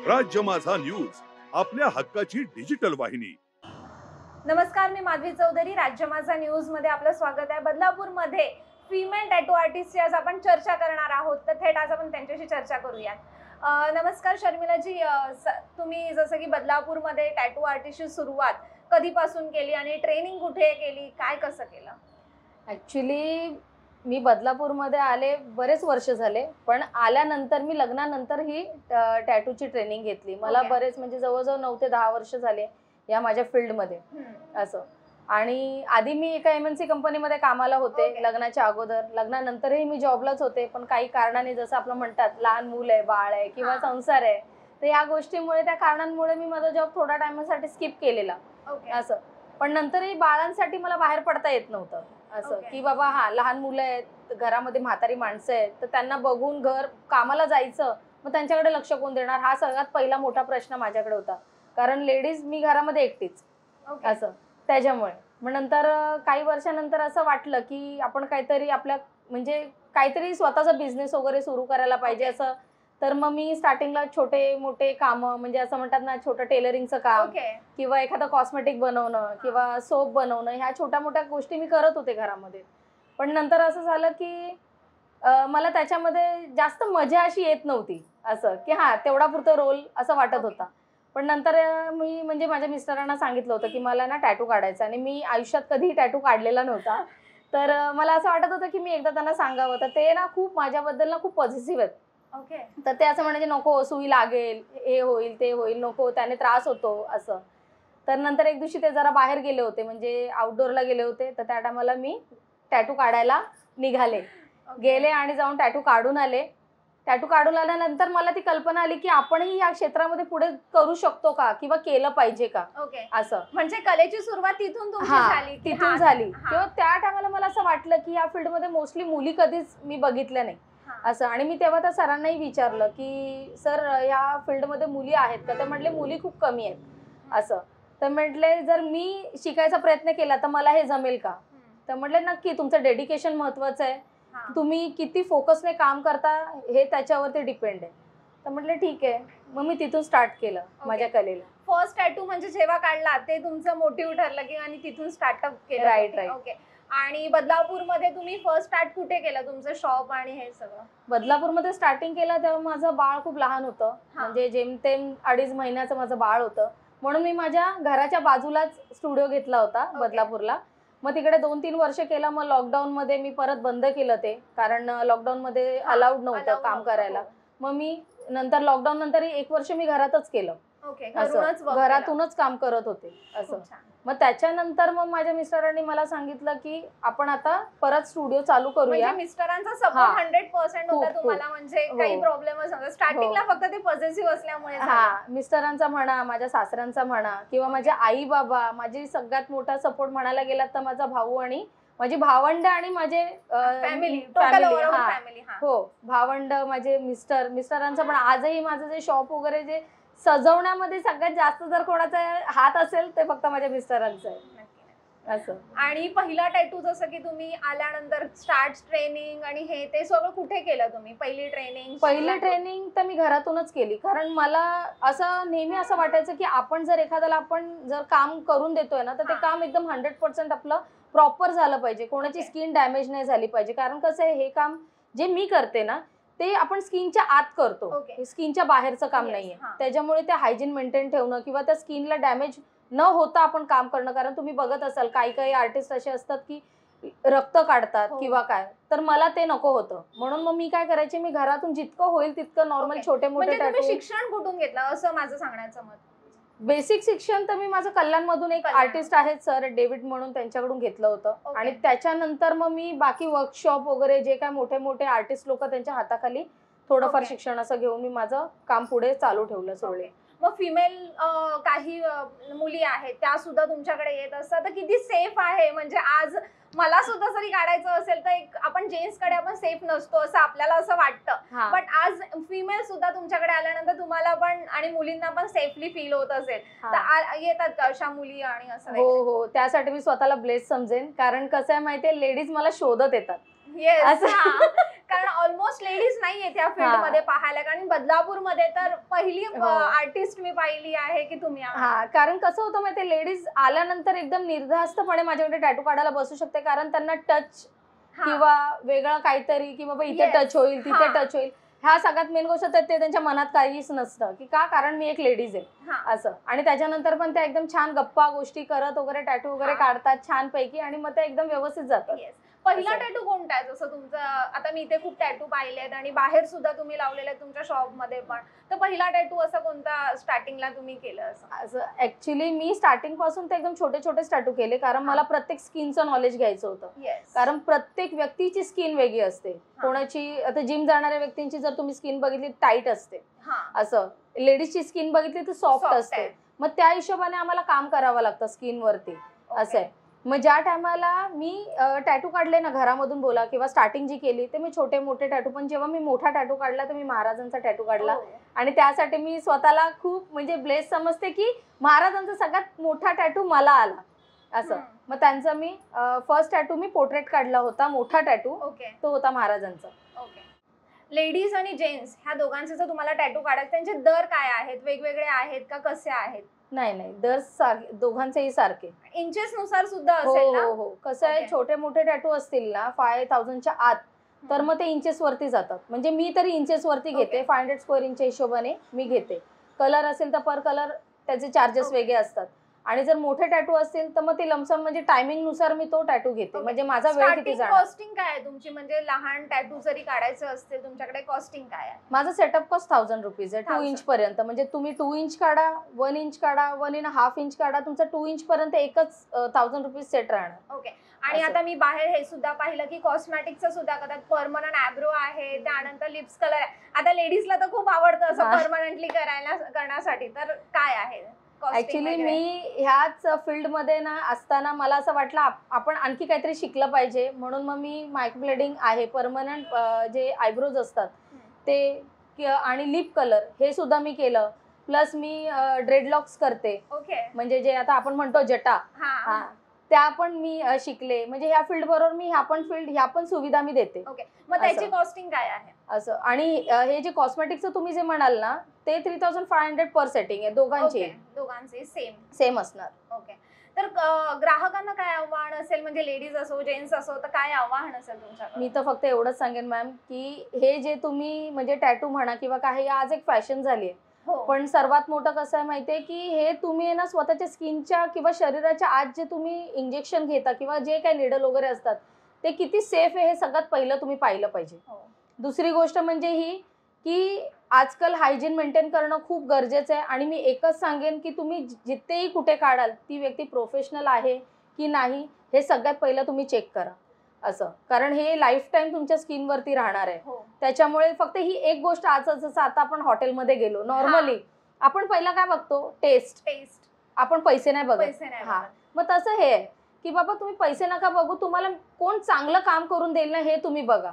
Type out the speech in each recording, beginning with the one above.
राज्य माझा न्यूज, आपल्या हक्काची डिजिटल वाहिनी। नमस्कार, मी माधवी चौधरी। राज्य माझा न्यूज मध्ये आपलं स्वागत आहे। बदलापूर मध्ये फिमेल टॅटू आर्टिस्टची आज आपण चर्चा करणार आहोत, तर थेट आज आपण त्यांच्याशी चर्चा करूयात। नमस्कार शर्मिलाजी, तुम्ही जसं की बदलापूर मध्ये टॅटू आर्टिस्टची सुरुवात कधीपासून केली आणि ट्रेनिंग कुठे केली, काय कसं केलं? ॲक्च्युली मी बदलापूरमध्ये आले बरेच वर्ष झाले, पण आल्यानंतर मी लग्नानंतर ही टॅटूची ट्रेनिंग घेतली। मला Okay. बरेच म्हणजे जवळजवळ 9 ते 10 वर्ष झाले या माझ्या फील्डमध्ये असं। आणि आधी मी एका MNC कंपनीमध्ये कामाला होते Okay. लग्नाच्या अगोदर। लग्नानंतरही मी जॉबलाच होते, पण काही कारणाने जसं आपलं म्हणतात लहान मूल आहे, बाळ आहे किंवा संसार आहे, तर या गोष्टीमुळे त्या कारणांमुळे मी माझा जॉब थोड्या टायमासाठी स्किप केलेला असं। पण नंतरही बाळांसाठी मला बाहेर पडता येत नव्हतं असं की बाबा हा लहान मुलं आहेत, घरामध्ये म्हातारी माणसं आहेत, तर त्यांना बघून घर कामाला जायचं, मग त्यांच्याकडे लक्ष कोण देणार, हा सगळ्यात पहिला मोठा प्रश्न माझ्याकडे होता। कारण लेडीज मी घरामध्ये एकटीच असं, त्याच्यामुळे मग नंतर काही वर्षानंतर असं वाटलं की आपण काहीतरी आपल्या म्हणजे काहीतरी स्वतःचा बिझनेस वगैरे सुरू करायला पाहिजे असं। तर मग मी स्टार्टिंगला छोटे मोठे कामं म्हणजे असं म्हणतात ना, छोटं टेलरिंगचं काम किंवा एखादं कॉस्मेटिक बनवणं किंवा सोप बनवणं, ह्या छोट्या मोठ्या गोष्टी मी करत होते घरामध्ये। पण नंतर असं झालं की मला त्याच्यामध्ये जास्त मजा अशी येत नव्हती असं की हा तेवढा पुरतं रोल असं वाटत होता। पण नंतर मी म्हणजे माझ्या मिस्टरांना सांगितलं होतं की मला ना टॅटू काढायचा, आणि मी आयुष्यात कधीही टॅटू काढलेला नव्हता। तर मला असं वाटत होतं की मी एकदा त्यांना सांगावं, तर ते ना खूप माझ्याबद्दल ना खूप पॉझिटिव्ह आहेत। तर ते असं म्हणायचे नको सुई लागेल, हे होईल ते होईल, नको त्याने त्रास होतो असं। तर नंतर एक दिवशी ते जरा बाहेर गेले होते, म्हणजे आउटडोअरला गेले होते, तर त्या टायमाला मी टॅटू काढायला निघाले। गेले आणि जाऊन टॅटू काढून आले। टॅटू काढून आल्यानंतर मला ती कल्पना आली की आपणही या क्षेत्रामध्ये पुढे करू शकतो का किंवा केलं पाहिजे का असं। म्हणजे कलेची सुरुवात तिथून तुमची झाली? तिथून झाली। किंवा त्या टायमाला मला असं वाटलं की या फील्डमध्ये मोस्टली मुली कधीच मी बघितल्या नाही असं। आणि मी तेव्हा त्या सरांनाही विचारलं की सर या फील्डमध्ये मुली आहेत का? ते म्हटले मुली खूप कमी आहेत असं। तर म्हटले जर मी शिकायचा प्रयत्न केला तर मला हे जमेल का? तर म्हटले नक्की, तुमचं डेडिकेशन महत्वाचं आहे, तुम्ही किती फोकसने काम करता हे त्याच्यावरती डिपेंड आहे। तर म्हटले ठीक आहे। मग मी तिथून स्टार्ट केलं माझ्या कलेला। फर्स्ट टॅटू म्हणजे जेव्हा काढला ते तुमचं मोटिव्ह ठरलं की आणि तिथून स्टार्टअप केलं? राईट. ओके। आणि बदलापूरमध्ये तुम्ही फर्स्ट स्टार्ट कुठे केलं तुमचं शॉप आणि हे सगळं? बदलापूरमध्ये स्टार्टिंग केलं तेव्हा माझं बाळ खूप लहान होतं, म्हणजे जेमतेम 2.5 महिन्याचं माझं बाळ होतं, म्हणून मी माझ्या घराच्या बाजूलाच स्टुडिओ घेतला होता बदलापूरला। मग तिकडे 2-3 वर्ष केलं। मग लॉकडाऊन मध्ये मी परत बंद केलं ते, कारण लॉकडाऊन मध्ये अलाउड नव्हतं काम करायला। मग मी नंतर लॉकडाऊन नंतर 1 वर्ष मी घरातच केलं, घरातूनच काम करत होते असं। मग त्याच्यानंतर मग माझ्या मिस्टरांनी मला सांगितलं की आपण आता परत स्टुडिओ चालू करूया। म्हणजे मिस्टरांचा सपोर्ट 100% होता तुम्हाला, म्हणजे काही प्रॉब्लेमच नव्हता स्टार्टिंगला, फक्त ते पॉझिटिव्ह असल्यामुळे? मिस्टरांचा म्हणा, माझ्या सासऱ्यांचा म्हणा किंवा माझ्या आई बाबा, माझी सगळ्यात मोठा सपोर्ट म्हणायला गेला तर माझा भाऊ आणि माझी भावंड आणि माझे फॅमिली। हो, भावंड, माझे मिस्टरांचा पण आजही माझं जे शॉप वगैरे जे सजवण्यामध्ये सगळ्यात जास्त जर कोणाचा हात असेल ते फक्त माझ्या मिस्टरांचा आहे असं। आणि पहिला टॅटू जसं की तुम्ही आल्यानंतर स्टार्ट ट्रेनिंग आणि हे ते सगळं कुठे केलं तुम्ही? पहिली ट्रेनिंग तर मी घरातूनच केली, कारण मला असं नेहमी असं वाटायचं की आपण जर एखाद्याला आपण जर काम करून देतोय ना, तर ते काम एकदम 100% आपलं प्रॉपर झालं पाहिजे, कोणाची स्किन डॅमेज नाही झाली पाहिजे। कारण कसं आहे, हे काम जे मी करते ना ते आपण स्किनच्या आत करतो, स्किनच्या बाहेरचं काम नाहीये। त्याच्यामुळे ते हायजीन मेंटेन ठेवणं किंवा त्या स्किनला डॅमेज न होता आपण काम करणं, कारण तुम्ही बघत असाल काही काही आर्टिस्ट असे असतात की रक्त काढतात किंवा काय, तर मला ते नको होतं। म्हणून मग मी काय करायचे, मी घरातून जितकं होईल तितकं नॉर्मल छोटे मोठे टॅटू। शिक्षण कुठून घेतलं असं माझं सांगण्याचं मत? बेसिक शिक्षण तर मी माझं कल्याणमधून एक आर्टिस्ट आहेत सर डेव्हिड म्हणून, त्यांच्याकडून घेतलं होतं। आणि त्याच्यानंतर मग मी बाकी वर्कशॉप वगैरे जे काय मोठे मोठे आर्टिस्ट लोक त्यांच्या हाताखाली थोडंफार शिक्षण असं घेऊन मी माझं काम पुढे चालू ठेवलं सोडले। मग फिमेल काही मुली आहेत त्या सुद्धा तुमच्याकडे येत असतात, तर किती सेफ आहे? म्हणजे आज मला सुद्धा जरी काढायचं असेल तर एक आपण जेंट्स कडे आपण सेफ नसतो असं आपल्याला असं वाटतं, बट आज फिमेल सुद्धा तुमच्याकडे आल्यानंतर तुम्हाला पण आणि मुलींना पण सेफली फील होत असेल, तर येतात का अशा मुली? आणि असं हो, त्यासाठी मी स्वतःला ब्लेस समजेन, कारण कसं आहे माहितीये, लेडीज मला शोधत येतात। कारण ऑलमोस्ट लेडीज नाहीये त्या फील्ड मध्ये पाहायला, कारण बदलापूरमध्ये तर पहिली आर्टिस्ट मी पाहिली आहे की तुम्ही. हा, कारण कसं होतं माहिती, लेडीज आल्यानंतर एकदम निर्धास्तपणे माझ्याकडे टॅटू काढायला बसू शकते, कारण त्यांना टच किंवा वेगळं काहीतरी की बाबा इथे टच होईल तिथे टच होईल, ह्या सगळ्यात मेन गोष्ट तर ते त्यांच्या मनात काहीच नसतं की का, कारण मी एक लेडीज आहे असं. आणि त्याच्यानंतर पण त्या एकदम छान गप्पा गोष्टी करत वगैरे टॅटू वगैरे काढतात छान पैकी, आणि मग ते एकदम व्यवस्थित जातात. पहिला टॅटू कोणता आहे? जसं तुमचं आता मी इथे खूप टॅटू पाहिलेत आणि बाहेर सुद्धा तुम्ही लावलेले आहेत तुमच्या शॉप मध्ये पण, तर पहिला टॅटू असा कोणता स्टार्टिंगला तुम्ही केलं? असं ऍक्च्युली मी स्टार्टिंग पासून ते एकदम छोटे छोटे टॅटू केले, कारण मला प्रत्येक स्किनचं नॉलेज घ्यायचं होतं. कारण प्रत्येक व्यक्तीची स्किन वेगळी असते. कोणाची आता जिम जाणाऱ्या व्यक्तींची जर तुम्ही स्किन बघितली टाईट असते, असं लेडीजची स्किन बघितली तर सॉफ्ट असते. मग त्या हिशोबाने आम्हाला काम करावं लागतं स्किन वरती असं आहे. मग ज्या टायमाला मी टॅटू काढले ना घरामधून बोला किंवा स्टार्टिंग जी केली ते मी छोटे मोठे टॅटू, पण जेव्हा मी मोठा टॅटू काढला तर मी महाराजांचा टॅटू काढला. आणि त्यासाठी मी स्वतःला खूप म्हणजे ब्लेस समजते की महाराजांचा सगळ्यात मोठा टॅटू मला आला असं. मग त्यांचा मी फर्स्ट टॅटू मी पोर्ट्रेट काढला होता, मोठा टॅटू तो होता महाराजांचा. लेडीज आणि जेंट्स ह्या दोघांचे जर तुम्हाला टॅटू काढायचे, त्यांचे दर काय आहेत? वेगवेगळे आहेत का कसे आहेत? नाही नाही, दर दोघांचेही सारखे. इंचेस नुसार सुद्धा असेल ना? हो. कसं आहे, छोटे मोठे टॅटू असतील ना 5000च्या आत तर मग ते इंचेस वरती जातात. म्हणजे मी तरी इंचेस वरती घेते, 500 स्क्वेअर इंच हिशोबाने मी घेते. कलर असेल तर पर कलर त्याचे चार्जेस वेगळे असतात. आणि जर मोठे टॅटू असतील तर मग ते लमसम म्हणजे टायमिंग नुसार मी तो टॅटू घेते. म्हणजे माझा वेळ किती जाणार. कॉस्टिंग काय आहे तुमची? म्हणजे लहान टॅटू जरी काढायचे असतील तुमच्याकडे कॉस्टिंग काय आहे? माझा सेटअप कॉस्ट 1000 रुपीज आहे 2 इंच पर्यंत. म्हणजे तुम्ही 2 इंच काढा, 1 इंच काढा, 1.5 इंच काढा, तुमचा 2 इंच पर्यंत एकच 1000 रुपीज सेट राहणार. ओके. आणि आता मी बाहेर हे सुद्धा पाहिलं की कॉस्मॅटिकचं सुद्धा करतात. परमनंट आयब्रो आहे, त्यानंतर लिप्स कलर आहे. आता लेडीजला तर खूप आवडतं असं परमनंटली करण्यासाठी, तर काय आहे? ऍक्च्युली मी ह्याच फील्ड मध्ये ना असताना मला असं वाटलं आपण आणखी काहीतरी शिकलं पाहिजे, म्हणून मग मी मायक्रोब्लेडिंग आहे, परमनंट जे आयब्रोज असतात ते आणि लिप कलर हे सुद्धा मी केलं. प्लस मी ड्रेडलॉक्स करते. म्हणजे जे आता आपण म्हणतो जटा, त्या पण मी शिकले. म्हणजे ह्या फील्ड बरोबर मी ह्या पण सुविधा मी देते. मग त्याची कॉस्टिंग काय आहे असं? आणि हे जे कॉस्मेटिकचं तुम्ही जे म्हणाल ना ते 3500 पर सेटिंग आहे दोघांचे सेम असणार. ओके. तर ग्राहकांना काय आव्हान असेल, म्हणजे लेडीज असो जेंट्स असो, तर काय आव्हान असेल तुमच्याकडे? मी तर फक्त एवढंच सांगेन मॅम की हे जे तुम्ही म्हणजे टॅटू म्हणा किंवा काही आज एक फॅशन झाली आहे, पण सर्वात मोठं कसं आहे माहितीये की हे तुम्ही ना स्वतःच्या स्किनच्या किंवा शरीराच्या आत जे तुम्ही इंजेक्शन घेता किंवा जे काही निडल वगैरे असतात ते किती सेफ आहे हे सगळ्यात पहिलं तुम्ही पाहिलं पाहिजे. दुसरी गोष्ट म्हणजे ही की आजकाल हायजीन मेंटेन करणं खूप गरजेचं आहे. आणि मी एकच सांगेन की तुम्ही जिथेही कुठे काढाल ती व्यक्ती प्रोफेशनल आहे की नाही हे सगळ्यात पहिलं तुम्ही चेक करा असं. कारण हे लाईफ टाईम तुमच्या स्किनवरती राहणार आहे. त्याच्यामुळे फक्त ही एक गोष्ट, आज जसं आता आपण हॉटेलमध्ये गेलो नॉर्मली आपण पहिला काय बघतो? टेस्ट. आपण पैसे नाही बघत. मग तसं हे आहे की बाबा तुम्ही पैसे नका बघू, तुम्हाला कोण चांगलं काम करून देईल ना हे तुम्ही बघा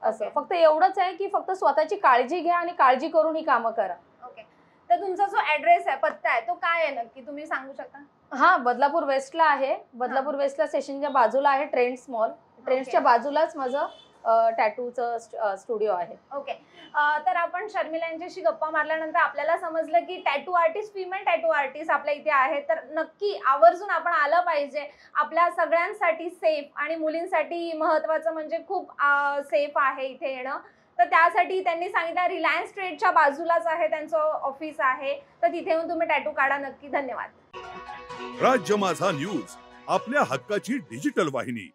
असं. फक्त एवढंच आहे की फक्त स्वतःची काळजी घ्या आणि काळजी करून ही कामं करा. ओके. तर तुमचा जो ऍड्रेस आहे, पत्ता आहे, तो काय आहे नक्की तुम्ही सांगू शकता? हा, बदलापूर वेस्टला आहे. बदलापूर वेस्टला स्टेशनच्या बाजूला आहे ट्रेंड्स मॉल. ट्रेंड्सच्या बाजूलाच माझं टॅटूचं स्टुडिओ आहे. ओके. तर आपण शर्मिला यांच्याशी गप्पा मारल्यानंतर आपल्याला समजलं की tattoo artist, female tattoo artist आपल्या इथे आहे, तर नक्की आवर्जून आपण आलं पाहिजे. आपल्या सगळ्यांसाठी सेफ, आणि मुलींसाठी महत्वाचं म्हणजे खूप सेफ आहे इथे येणं. तर त्यासाठी त्यांनी सांगितलं रिलायन्स ट्रेडच्या बाजूलाच आहे त्यांचं ऑफिस आहे, तर तिथे येऊन तुम्ही टॅटू काढा नक्की. धन्यवाद. राज्य माझा न्यूज, आपल्या हक्काची डिजिटल वाहिनी.